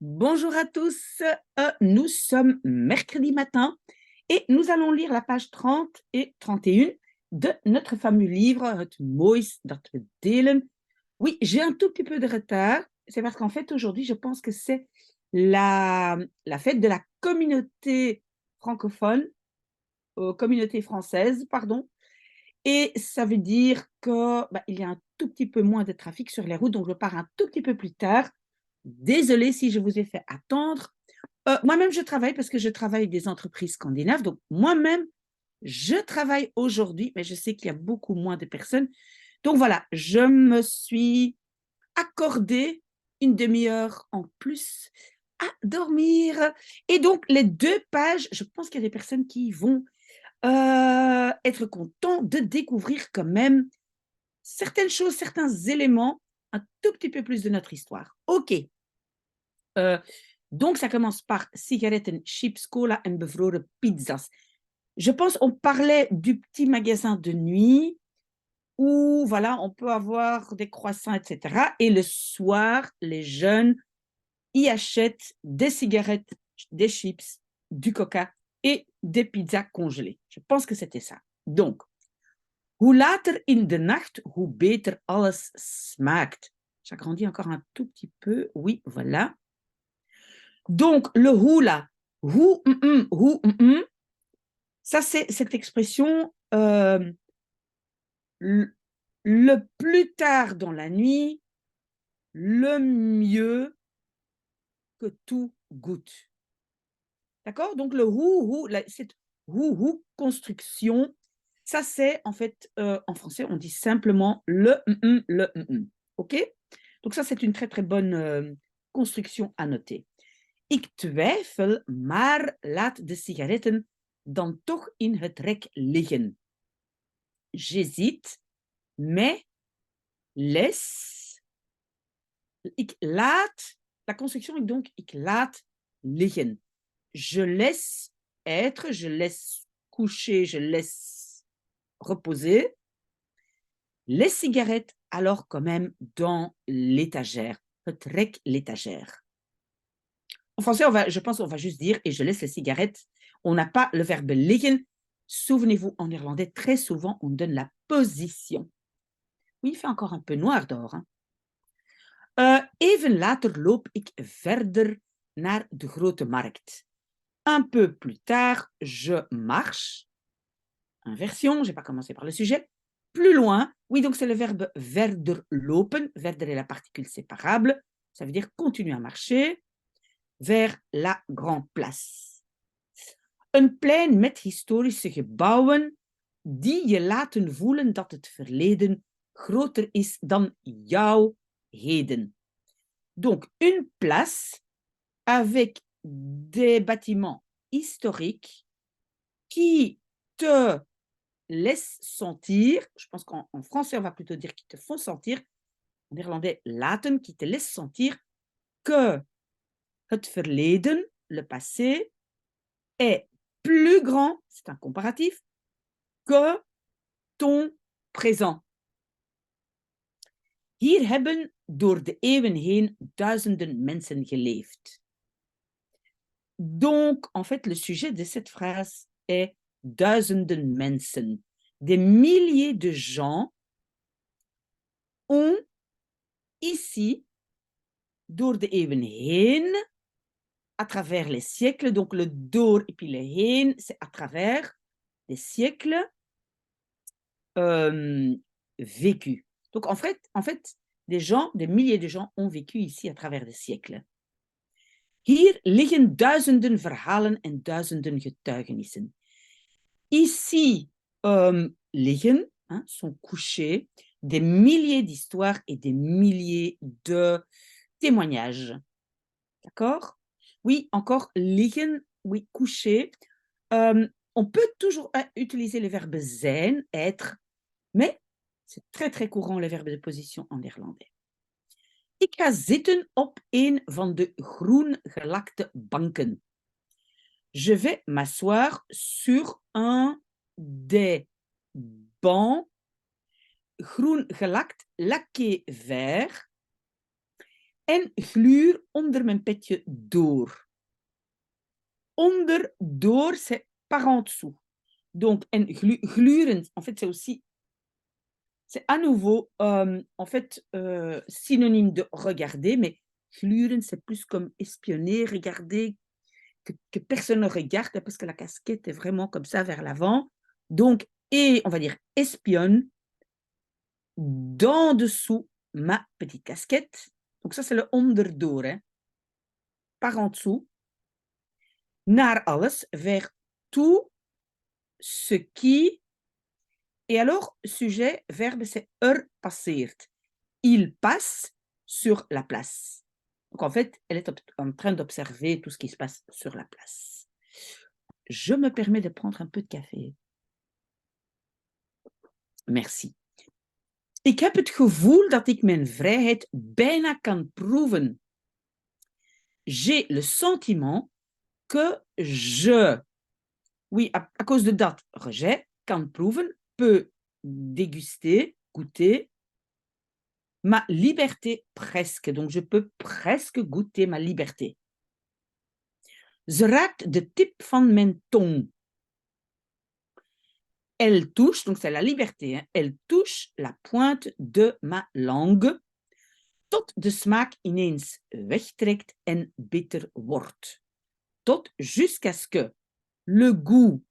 Bonjour à tous, nous sommes mercredi matin et nous allons lire la page 30 et 31 de notre fameux livre Het moois dat we delen. Oui, j'ai un tout petit peu de retard, c'est parce qu'en fait aujourd'hui je pense que c'est la fête de la communauté francophone, communauté française, pardon, et ça veut dire que, il y a un tout petit peu moins de trafic sur les routes, donc je pars un tout petit peu plus tard. Désolée si je vous ai fait attendre. Moi-même, je travaille parce que je travaille avec des entreprises scandinaves. Donc, moi-même, je travaille aujourd'hui, mais je sais qu'il y a beaucoup moins de personnes. Donc, voilà, je me suis accordé une demi-heure en plus à dormir. Et donc, les deux pages, je pense qu'il y a des personnes qui vont être contents de découvrir quand même certaines choses, certains éléments, un tout petit peu plus de notre histoire. OK. Euh, donc, ça commence par sigaretten, chips, cola en bevroren pizza's. Je pense on parlait du petit magasin de nuit où, voilà, on peut avoir des croissants, etc. Et le soir, les jeunes y achètent des cigarettes, des chips, du coca et des pizzas congelées. Je pense que c'était ça. Donc, hoe later in de nacht, hoe beter alles smaakt. J'agrandis encore un tout petit peu. Oui, voilà. Donc, le hula, ça c'est cette expression le plus tard dans la nuit, le mieux que tout goûte. D'accord? Donc, le cette construction, ça c'est en fait, en français, on dit simplement le. OK? Donc, ça c'est une très très bonne construction à noter. Ik twijfel, maar laat de sigaretten dan toch in het rek liggen. J'hésite, mais laisse. Ik laat, la construction est donc ik laat liggen. Je laisse être, je laisse coucher, je laisse reposer les cigarettes alors quand même dans l'étagère. Het rek, l'étagère. En français, je pense qu'on va juste dire et je laisse les cigarettes. On n'a pas le verbe liggen. Souvenez-vous, en néerlandais, très souvent, on donne la position. Oui, il fait encore un peu noir dehors. Hein. Even later loop ik verder naar de grote markt. Un peu plus tard, je marche. Inversion, je n'ai pas commencé par le sujet. Plus loin, oui, donc c'est le verbe verder lopen. Verder est la particule séparable. Ça veut dire continuer à marcher. Vers la Grande Place. Een plein met historische gebouwen die je laten voelen dat het verleden groter is dan jouw heden. Donc, une place avec des bâtiments historiques qui te laissent sentir, je pense qu'en français on va plutôt dire qui te font sentir, en néerlandais laten, qui te laissent sentir que het verleden, le passé, est plus grand, c'est un comparatif, que ton présent. Hier hebben door de eeuwen heen duizenden mensen geleefd. Donc, en fait, le sujet de cette phrase est duizenden mensen. Des milliers de gens ont ici, door de eeuwen heen, à travers les siècles, donc le door et puis le heen, c'est à travers les siècles, vécu. Donc en fait, des milliers de gens ont vécu ici à travers des siècles. Hier liggen duizenden verhalen en duizenden getuigenissen. Ici liggen, hein, sont couchés des milliers d'histoires et des milliers de témoignages. D'accord? Oui, encore liggen, oui, coucher. On peut toujours utiliser le verbe zijn, être, mais c'est très très courant le verbe de position en néerlandais. Ik ga zitten op een van de groen gelakte banken. Je vais m'asseoir sur un des bancs groen gelakt, laqué vert, En gluur onder mijn petje door. Onder, door, c'est par en dessous. Donc, en glurend, en fait, c'est aussi, c'est à nouveau, en fait, synonyme de regarder, mais glurend, c'est plus comme espionner, regarder, que personne ne regarde, parce que la casquette est vraiment comme ça vers l'avant. Donc, et on va dire espionne d'en dessous ma petite casquette. Donc ça, c'est le onderdoor, hein. Par en dessous. Naar alles, vers tout ce qui... Et alors, sujet, verbe, c'est passeert. Il passe sur la place. Donc en fait, elle est en train d'observer tout ce qui se passe sur la place. Je me permets de prendre un peu de café. Merci. Ik heb het gevoel dat ik mijn vrijheid bijna kan proeven. J'ai le sentiment que je, oui, à cause de dat, rejet, kan proeven, peut déguster, goûter, ma liberté presque. Donc, je peux presque goûter ma liberté. Ze raakt de tip van mijn tong. Elle touche, donc c'est la liberté, hein, elle touche la pointe de ma langue, tot de smaak ineens wegtrekt en bitter wordt. Tot jusqu'à ce que le goût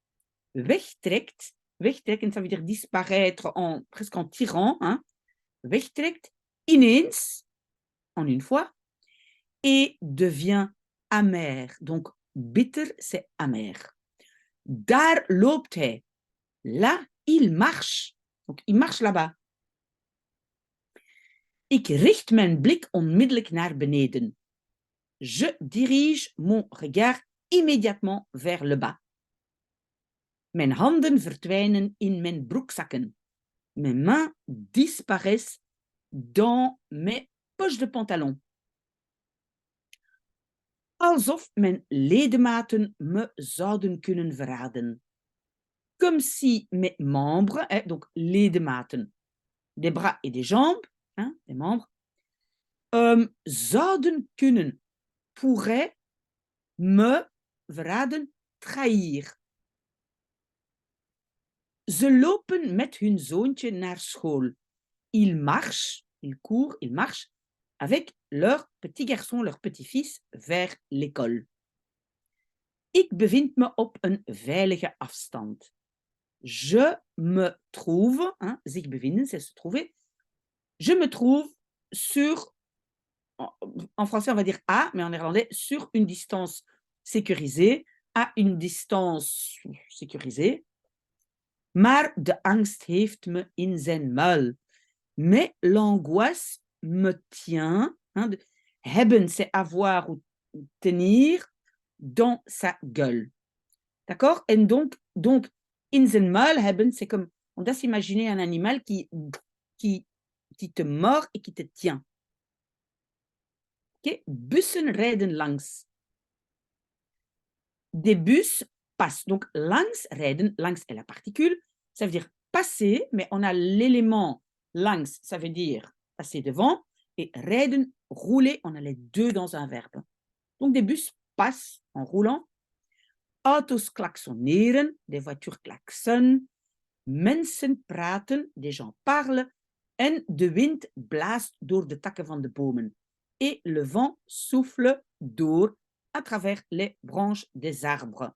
wegtrekt, wegtrekken, ça veut dire disparaître presque en tirant, hein, wegtrekt, ineens, en une fois, et devient amer. Donc, bitter, c'est amer. Daar loopt hij. Là, il marche. Donc, il marche là-bas. Ik richt mijn blik onmiddellijk naar beneden. Je dirige mon regard immédiatement vers le bas. Mijn handen verdwijnen in mijn broekzakken. Mes mains disparaissent dans mes poches de pantalon. Alsof mijn ledematen me zouden kunnen verraden. Comme si mes membres, donc ledematen, des bras et des jambes, hein, des membres, zouden kunnen, pourraient me verraden, trahir. Ze lopen met hun zoontje naar school. Ils marchent, ils courent, ils marchent avec leur petit garçon, leur petit-fils vers l'école. Ik bevind me op een veilige afstand. Je me trouve, hein, zich bevinden, c'est se trouver. Je me trouve sur, en français on va dire à, mais en néerlandais, sur une distance sécurisée, à une distance sécurisée. Maar de angst heeft me in zijn muil. Mais l'angoisse me tient. Hein, hebben, c'est avoir ou tenir dans sa gueule. D'accord? Et donc, in zijn muil hebben, c'est comme, on doit s'imaginer un animal qui te mord et qui te tient. Okay? Bussen rijden langs. Des bus passent. Donc, langs rijden, langs est la particule, ça veut dire passer, mais on a l'élément langs, ça veut dire passer devant, et rijden, rouler, on a les deux dans un verbe. Donc, des bus passent en roulant. Auto's klaksonneren, des voitures klaksonnent. Mensen praten, des gens parlent. En de wind blaast door de takken van de bomen. Et le vent souffle door à travers les branches des arbres.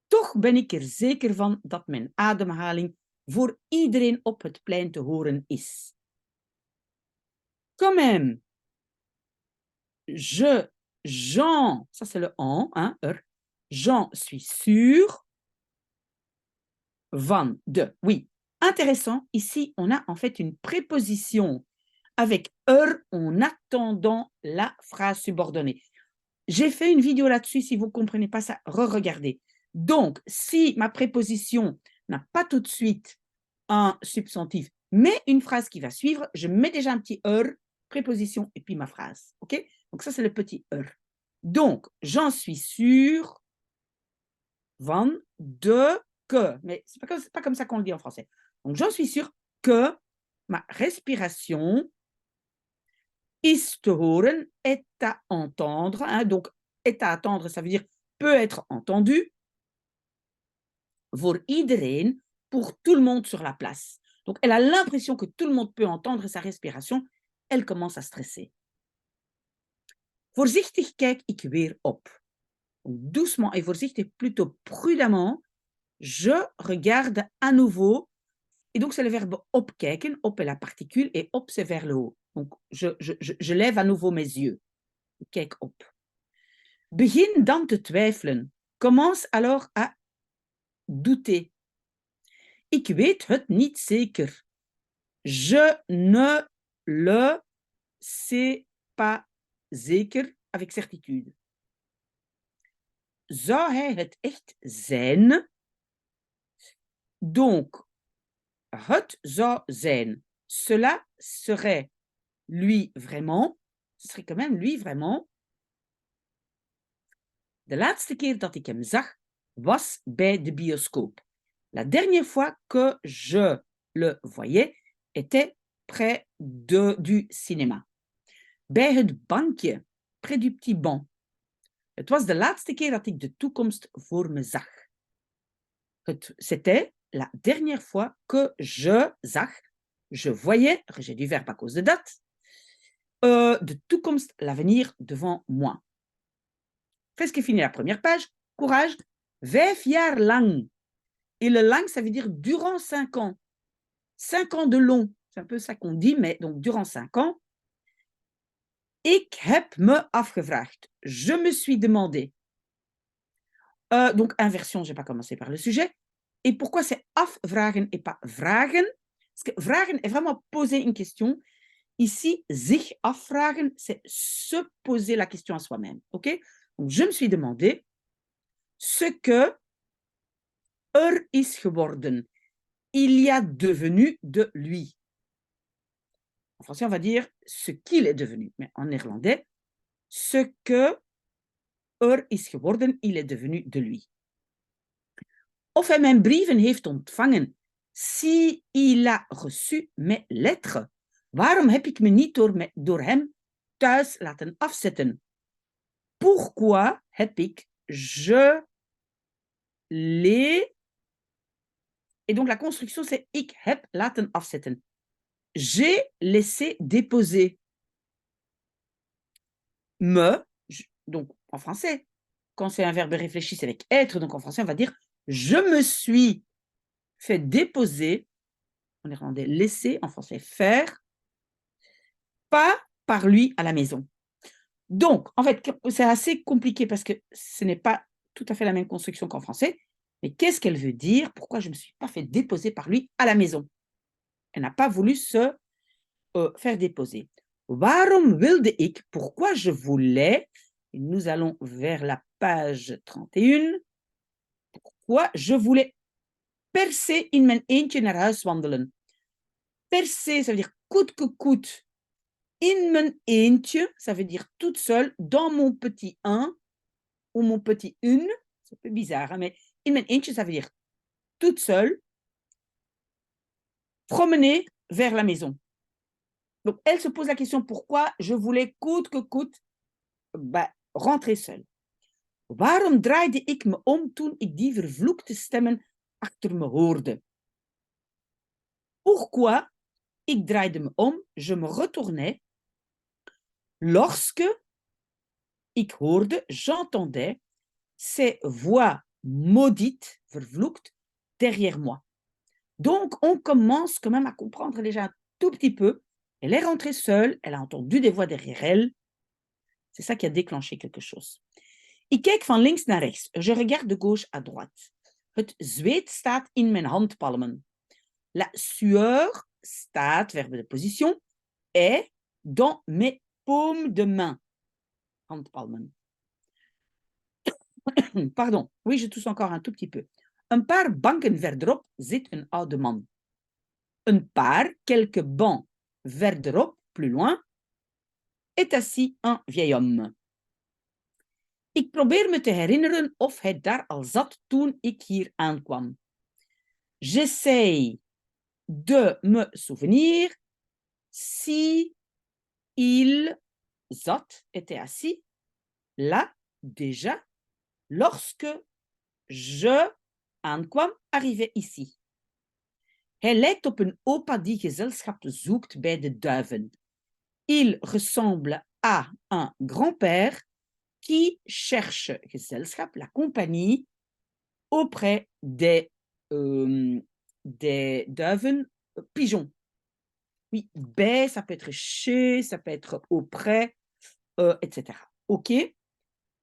Toch ben ik er zeker van dat mijn ademhaling voor iedereen op het plein te horen is. Quand même, j'en, ça c'est le en, hein, j'en suis sûr van, de, oui. Intéressant, ici on a en fait une préposition avec en attendant la phrase subordonnée. J'ai fait une vidéo là-dessus, si vous ne comprenez pas ça, re-regardez. Donc, si ma préposition n'a pas tout de suite un substantif, mais une phrase qui va suivre, je mets déjà un petit préposition et puis ma phrase. OK? Donc ça, c'est le petit Donc, j'en suis sûre van, de, que. Mais ce n'est pas comme ça qu'on le dit en français. Donc, j'en suis sûre que ma respiration is te horen, est à entendre. Hein, donc, est à attendre, ça veut dire peut être entendu. Voor iedereen, pour tout le monde sur la place. Donc, elle a l'impression que tout le monde peut entendre sa respiration. Elle commence à stresser. Voorzichtig kijk ik weer op. Donc, doucement et voorzichtig, plutôt prudemment, je regarde à nouveau. Et donc, c'est le verbe opkijken. Op est la particule et op, c'est vers le haut. Donc, je lève à nouveau mes yeux. Ik kijk op. Begin dan te twijfelen. Commence alors à douter. Ik weet het niet zeker. Je ne le sais pas zeker avec certitude. Zou hij het echt zijn? Donc, het zou zijn. Cela serait lui vraiment. Ce serait quand même lui vraiment. De laatste keer dat ik hem zag, was bij de bioscoop. La dernière fois que je le voyais était près du cinéma. Bij het bankje, près du petit banc. Het was de laatste keer dat ik de toekomst voor me zag. C'était la dernière fois que je zag, je voyais, j'ai du verbe à cause de date, de toekomst, l'avenir devant moi. Presque fini la première page. Courage. 5 jaar lang. Et le lang, ça veut dire durant 5 ans. 5 ans de long. C'est un peu ça qu'on dit, mais donc durant 5 ans. Ik heb me afgevraagd. Je me suis demandé. Donc, inversion, je n'ai pas commencé par le sujet. Et pourquoi c'est afvragen et pas vragen? Parce que vragen est vraiment poser une question. Ici, zich afvragen, c'est se poser la question à soi-même. Okay? Donc, je me suis demandé ce que is geworden. Il y a devenu de lui. En français, on va dire ce qu'il est devenu. Mais en néerlandais, ce que is geworden, il est devenu de lui. Of hij mijn brieven heeft ontvangen. Si il a reçu mes lettres. Waarom heb ik me niet door hem thuis laten afzetten? Pourquoi heb ik je l'ai. Et donc la construction, c'est ik heb laten afzetten. J'ai laissé déposer. Me, donc en français, quand c'est un verbe réfléchi, c'est avec être, donc en français, on va dire je me suis fait déposer, en néerlandais laisser, en français faire, pas par lui à la maison. Donc, en fait, c'est assez compliqué parce que ce n'est pas tout à fait la même construction qu'en français. Mais qu'est-ce qu'elle veut dire? Pourquoi je ne me suis pas fait déposer par lui à la maison? Elle n'a pas voulu se faire déposer. Waarom wilde ik? Pourquoi je voulais? Et nous allons vers la page 31. Pourquoi je voulais percer in mijn eentje naar huis wandelen? Percer, ça veut dire coûte que coûte. In mijn eentje, ça veut dire toute seule, dans mon petit un ou mon petit une. C'est un peu bizarre, hein, mais in mijn eentje, ça veut dire toute seule, promener vers la maison. Donc, elle se pose la question pourquoi je voulais coûte que coûte rentrer seule. Waarom draaide ik me om toen ik die vervloekte stemmen achter me hoorde? Pourquoi ik draaide me om, je me retournais, lorsque ik hoorde, j'entendais ces voix maudites, vervloekt, derrière moi. Donc, on commence quand même à comprendre déjà un tout petit peu. Elle est rentrée seule, elle a entendu des voix derrière elle. C'est ça qui a déclenché quelque chose. Ik kijk van links naar rechts. Je regarde de gauche à droite. Het zweet staat in mijn handpalmen. La sueur staat, verbe de position, est dans mes paumes de main. Handpalmen. Pardon, oui, je tousse encore un tout petit peu. Een paar banken verderop zit een oude man. Een paar, quelques bancs verderop, plus loin, est assis un vieil homme. Ik probeer me te herinneren of hij daar al zat toen ik hier aankwam. J'essaye de me souvenir si Il zat, était assis, là, déjà, lorsque je aankwam, arrivait ici. Hij lijkt op een opa die gezelschap zoekt bij de duiven. Il ressemble à un grand-père qui cherche gezelschap, la compagnie, auprès des duiven, pigeons. Oui, bij, ça peut être chez, ça peut être auprès, etc. OK?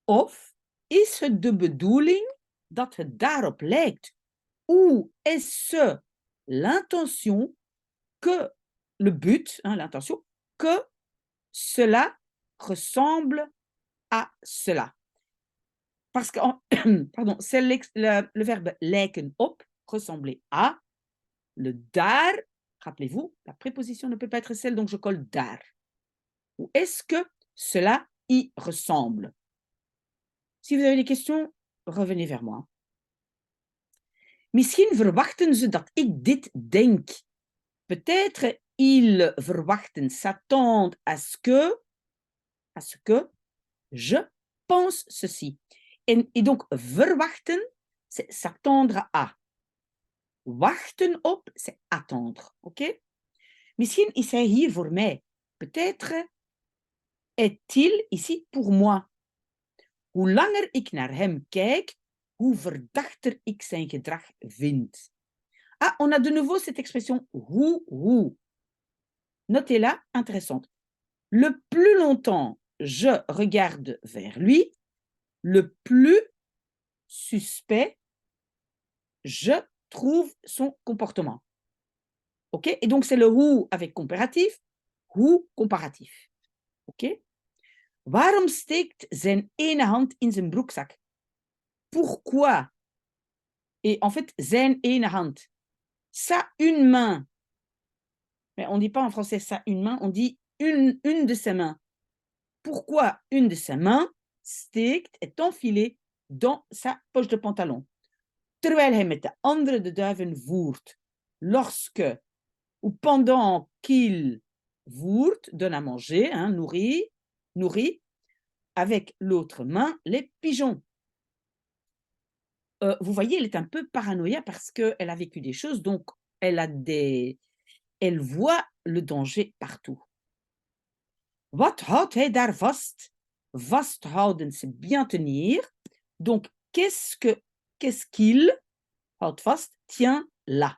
Of is het de bedoeling dat het daarop lijkt? Ou est-ce l'intention que, le but, hein, l'intention, que cela ressemble à cela? Parce que, pardon, c'est le verbe lijken op, ressembler à. Le daar, rappelez-vous, la préposition ne peut pas être celle, donc je colle daar. Ou est-ce que cela y ressemble? Si vous avez des questions, revenez vers moi. Misschien verwachten ze dat ik dit denk. Peut-être ils verwachten, s'attendent à ce que je pense ceci. Et donc, verwachten, c'est s'attendre à. Wachten op, c'est attendre. OK? Misschien is hij hier voor mij. Peut-être est-il ici pour moi. Hoe langer ik naar hem kijk, hoe verdachter ik zijn gedrag vind. Ah, on a de nouveau cette expression hoe. Notez-la, intéressante. Le plus longtemps je regarde vers lui, le plus suspect je trouve son comportement. OK? Et donc, c'est le hoe avec comparatif, hoe comparatif. OK? Waarom steekt zijn ene hand in zijn broekzak? Pourquoi? Et en fait, zijn ene hand. Ça, une main. Mais on ne dit pas en français ça, une main, on dit une de ses mains. Pourquoi une de ses mains steekt, est enfilée dans sa poche de pantalon? Terwijl hij met de andere de duiven voert. Lorsque, ou pendant qu'il voert, donne à manger, hein, nourrit, avec l'autre main les pigeons. Vous voyez, elle est un peu paranoïa parce qu'elle a vécu des choses, donc elle voit le danger partout. Wat houdt hij daar vast? Vasthouden, c'est bien tenir. Donc, qu'est-ce qu'il, houdt vast, tient là,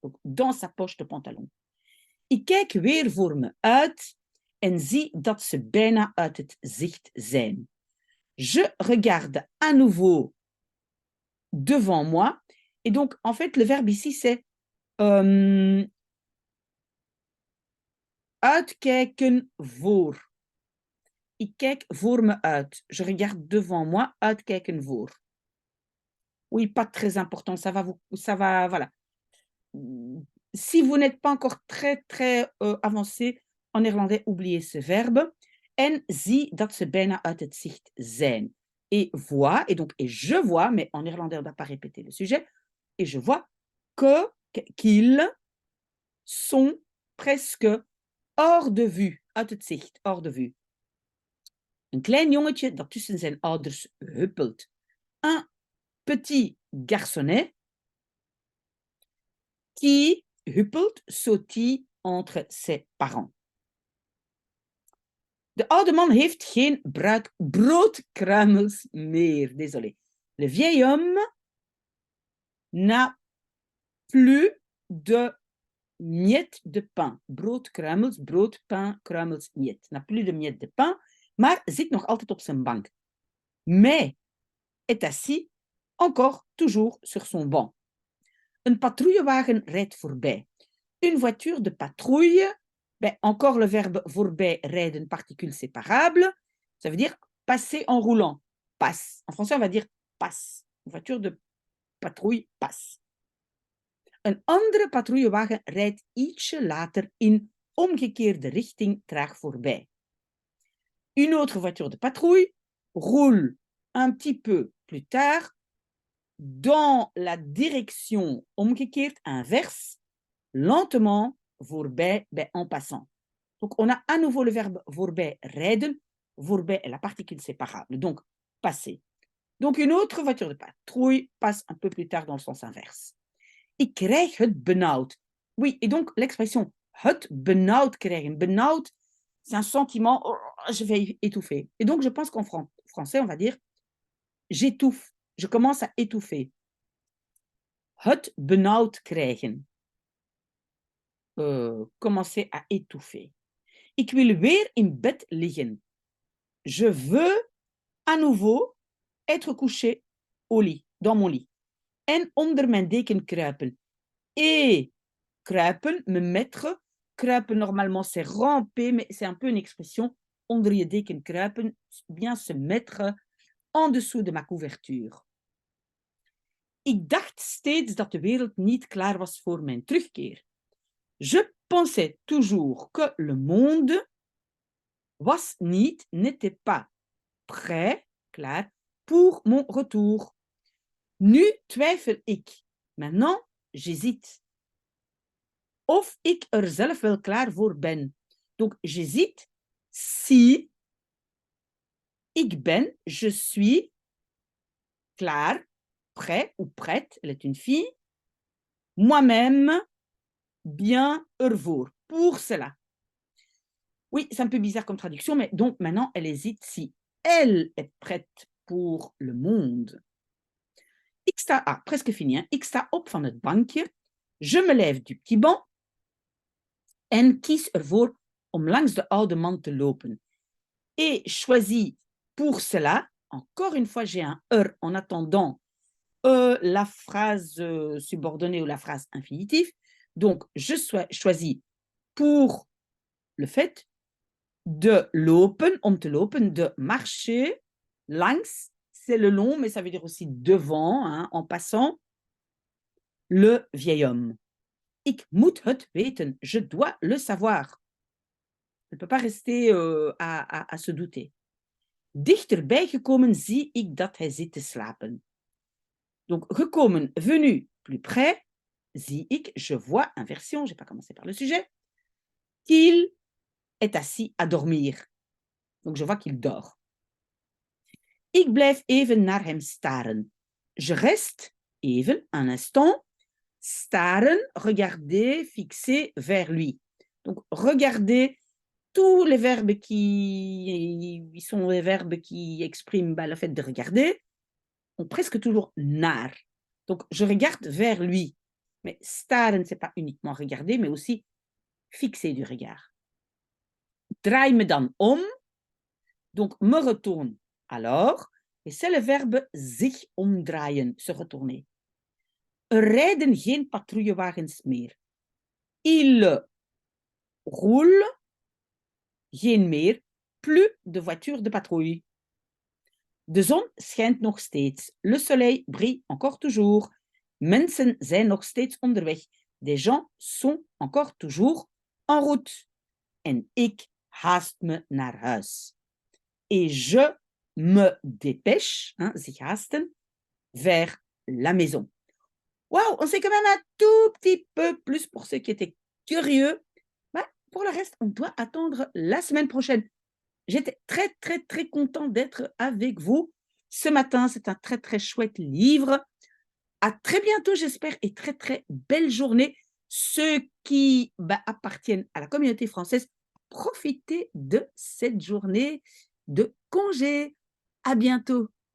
donc, dans sa poche de pantalon. Ik kijk weer voor me uit en zie dat ze bijna uit het zicht zijn. Je regarde à nouveau devant moi. Et donc, en fait, le verbe ici, c'est uitkijken voor. Ik kijk voor me uit. Je regarde devant moi, uitkijken voor. Oui, pas très important, ça va, voilà. Si vous n'êtes pas encore très, très avancé en néerlandais, oubliez ce verbe. En zie dat ze bijna uit het zicht zijn. Et vois, et donc, et je vois, mais en néerlandais, on ne doit pas répéter le sujet. Et je vois qu'ils sont presque hors de vue, uit het zicht, hors de vue. Een klein jongetje dat tussen zijn ouders huppelt. Un petit garçonnet qui huppelt, sautille entre ses parents. De oude man heeft geen broodkruimels meer. Désolé. Le vieil homme n'a plus de miettes de pain. Broodkruimels, brood, pain, kruimels, miet. N'a plus de miettes de pain, maar zit nog altijd op zijn bank. Mais est assis, encore, toujours, sur son banc. Een patrouillewagen rijdt voorbij. Une voiture de patrouille, ben, encore le verbe voorbij rijden, particule séparable, ça veut dire passer en roulant. Passe. En français, on va dire passe. Une voiture de patrouille passe. Een andere patrouillewagen rijdt ietsje later in omgekeerde richting traag voorbij. Une autre voiture de patrouille roule un petit peu plus tard dans la direction omgekeerd, inverse, lentement voorbij, en passant. Donc, on a à nouveau le verbe voorbij rijden. Voorbij est la particule séparable, donc passer. Donc, une autre voiture de patrouille passe un peu plus tard dans le sens inverse. Ik krijg het benauwd. Oui, et donc l'expression het benauwd krijgen. Benauwd, c'est un sentiment, oh, je vais étouffer. Et donc, je pense qu'en français, on va dire j'étouffe. Je commence à étouffer. Het benauwd krijgen. Commencer à étouffer. Ik wil weer in bed liggen. Je veux à nouveau être couché au lit, dans mon lit. En onder mijn deken kruipen. Et kruipen, me mettre. Kruipen, normalement, c'est ramper, mais c'est un peu une expression. Onder je deken kruipen, bien se mettre en dessous de ma couverture. Ik dacht steeds dat de wereld niet klaar was voor mijn terugkeer. Je pensais toujours que le monde n'était pas prêt, klaar, pour mon retour. Nu twijfel ik. Maintenant, j'hésite. Of ik er zelf wel klaar voor ben. Donc, j'hésite si ik ben, je suis klaar, prêt ou prête, elle est une fille, moi-même, bien ervoor, pour cela. Oui, c'est un peu bizarre comme traduction, mais donc maintenant, elle hésite si elle est prête pour le monde. Ik sta, presque fini, hein. Ik sta op van het bankje, je me lève du petit banc en kies ervoor om langs de oude man te lopen. Et choisis pour cela, encore une fois, j'ai un en attendant la phrase subordonnée ou la phrase infinitive. Donc, je choisis pour le fait de lopen, om te lopen, de marcher, langs, c'est le long, mais ça veut dire aussi devant, hein, en passant, le vieil homme. Ik moet het weten, je dois le savoir. Je ne peux pas rester à se douter. Dichterbij gekomen zie ik dat hij zit te slapen. Donc, gekomen, venu, plus près, zie ik, je vois, inversion, je n'ai pas commencé par le sujet, qu'il est assis à dormir. Donc, je vois qu'il dort. Ik blijf even naar hem staren. Je reste even, un instant, staren, regarder, fixer vers lui. Donc, regarder, tous les verbes qui sont les verbes qui expriment le fait de regarder ont presque toujours naar. Donc, je regarde vers lui. Mais staren, ce n'est pas uniquement regarder, mais aussi fixer du regard. Draai me dan om. Donc, me retourne alors. Et c'est le verbe zich omdraaien, se retourner. Er rijden geen patrouillewagens meer. Il roule geen meer, plus de voitures de patrouille. De zon schijnt nog steeds. Le soleil brille encore toujours. Mensen zijn nog steeds onderweg. Des gens sont encore toujours en route. En ik haast me naar huis. Et je me dépêche, hein, zich haasten, vers la maison. Waouh, on sait quand même un tout petit peu plus pour ceux qui étaient curieux. Mais pour le reste, on doit attendre la semaine prochaine. J'étais très, très, très contente d'être avec vous. Ce matin, c'est un très, très chouette livre. À très bientôt, j'espère, et très, très belle journée. Ceux qui appartiennent à la communauté française, profitez de cette journée de congé. À bientôt.